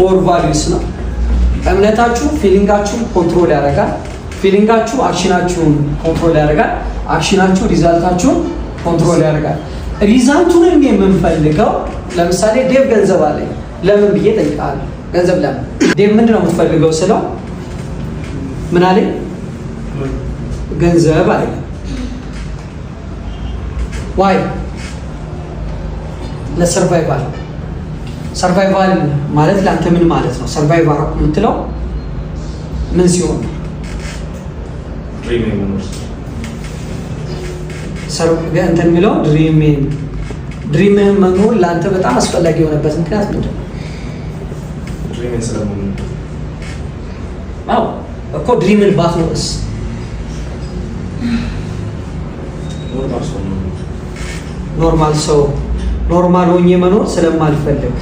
ኮር ቫልዩስ ነው። እምነታችሁ ፊሊንጋችሁ ኮንትሮል ያደርጋል። ፊሊንጋችሁ አክሽናችሁን ኮንትሮል ያደርጋል። አክሽናችሁ ሪዛልታችሁን ኮንትሮል ያደርጋል። ሪዛልቱን የምንፈልገው ለምሳሌ ዴቭ ገንዘብ አለኝ ለምን ብዬ ጠይቃለሁ። ገንዘብ ለምን ዴቭ ምንድን ነው የምትፈልገው ስለው ምን አለኝ? ገንዘብ አለኝ። ዋይ? ለሰርቫይቫል። ሰርቫይቫል ማለት ለአንተ ምን ማለት ነው? ሰርቫይቫል የምትለው ምን ሲሆን ነው? እንትን የሚለው ድሪምህን መኖር ለአንተ በጣም አስፈላጊ የሆነበት ምክንያት ምንድን ነው? አዎ እኮ ድሪምን ባትኖርስ? ኖርማል ሆኜ መኖር ስለማልፈልግ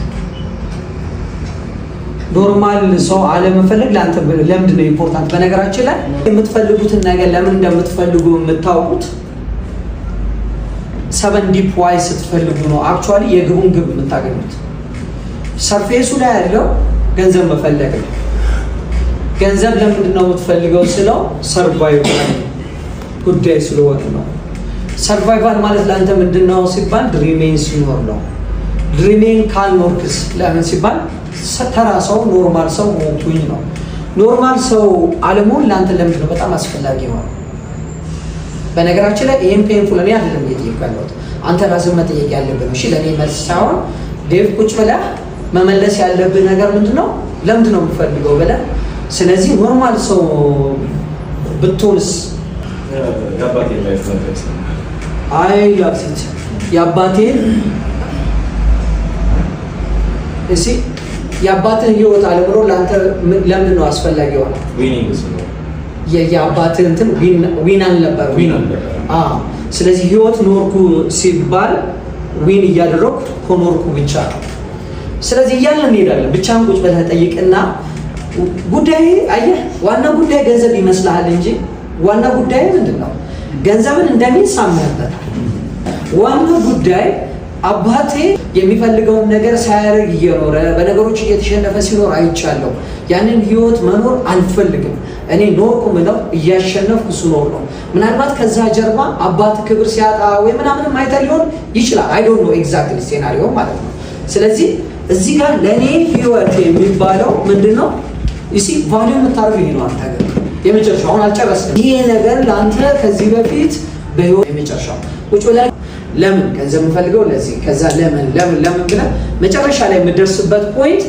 ኖርማል ሰው አለመፈለግ ለአንተ ለምንድን ነው ኢምፖርታንት? በነገራችን ላይ የምትፈልጉትን ነገር ለምን እንደምትፈልጉ የምታውቁት 7 ዲፕ ዋይ ስትፈልጉ ነው አክቹዋሊ የግቡን ግብ የምታገኙት። ሰርፌሱ ላይ ያለው ገንዘብ መፈለግ ነው። ገንዘብ ለምንድን ነው የምትፈልገው ስለው ሰርቫይቫል ጉዳይ ስለሆነ ነው። ሰርቫይቫል ማለት ለአንተ ምንድን ነው ሲባል ድሪሜን ሲኖር ነው። ድሪሜን ካልኖርክስ ለምን ሲባል ተራ ሰው ኖርማል ሰው ሞቱኝ ነው። ኖርማል ሰው አለመሆን ለአንተ ለምንድን ነው በጣም አስፈላጊ ነው? በነገራችን ላይ ይሄን ፔንፉል እኔ አይደለም እየጠየኩ ያለሁት አንተ ራስህ መጠየቅ ያለብህ ነው። እሺ ለእኔ መልስ ሳይሆን ዴቭ ቁጭ ብለህ መመለስ ያለብህ ነገር ምንድን ነው? ለምንድን ነው የምትፈልገው ብለህ። ስለዚህ ኖርማል ሰው ብትሆንስ የአባቴን እሺ የአባትን ህይወት አለምሮ ለአንተ ለምንድን ነው አስፈላጊ ሆነ? የአባትን እንትን ዊን አልነበረ። ስለዚህ ህይወት ኖርኩ ሲባል ዊን እያደረኩ ከኖርኩ ብቻ ነው። ስለዚህ እያልን እንሄዳለን። ብቻህን ቁጭ ብለህ ጠይቅና ጉዳይ አየህ፣ ዋና ጉዳይ ገንዘብ ይመስልሃል እንጂ ዋና ጉዳይ ምንድን ነው? ገንዘብን እንደሚል ሳምንበታል። ዋና ጉዳይ አባቴ የሚፈልገውን ነገር ሳያደርግ እየኖረ በነገሮች እየተሸነፈ ሲኖር አይቻለሁ። ያንን ህይወት መኖር አልፈልግም። እኔ ኖርኩ ምለው እያሸነፍኩ ስኖር ነው። ምናልባት ከዛ ጀርባ አባት ክብር ሲያጣ ወይ ምናምንም አይተህ ሊሆን ይችላል። አይ ዶንት ኖ ኤግዛክትሊ ሴናሪዮ ማለት ነው። ስለዚህ እዚህ ጋር ለእኔ ህይወት የሚባለው ምንድን ነው? እሺ ቫልዩ የምታደርገው ይሄ ነው። አንተ ግን የመጨረሻው አሁን አልጨረስንም። ይሄ ነገር ለአንተ ከዚህ በፊት በህይወት የመጨረሻው ቁጭ ብለህ ለምን ገንዘብ የምፈልገው ለዚህ ከዛ ለምን ብለህ መጨረሻ ላይ የምደርስበት ፖይንት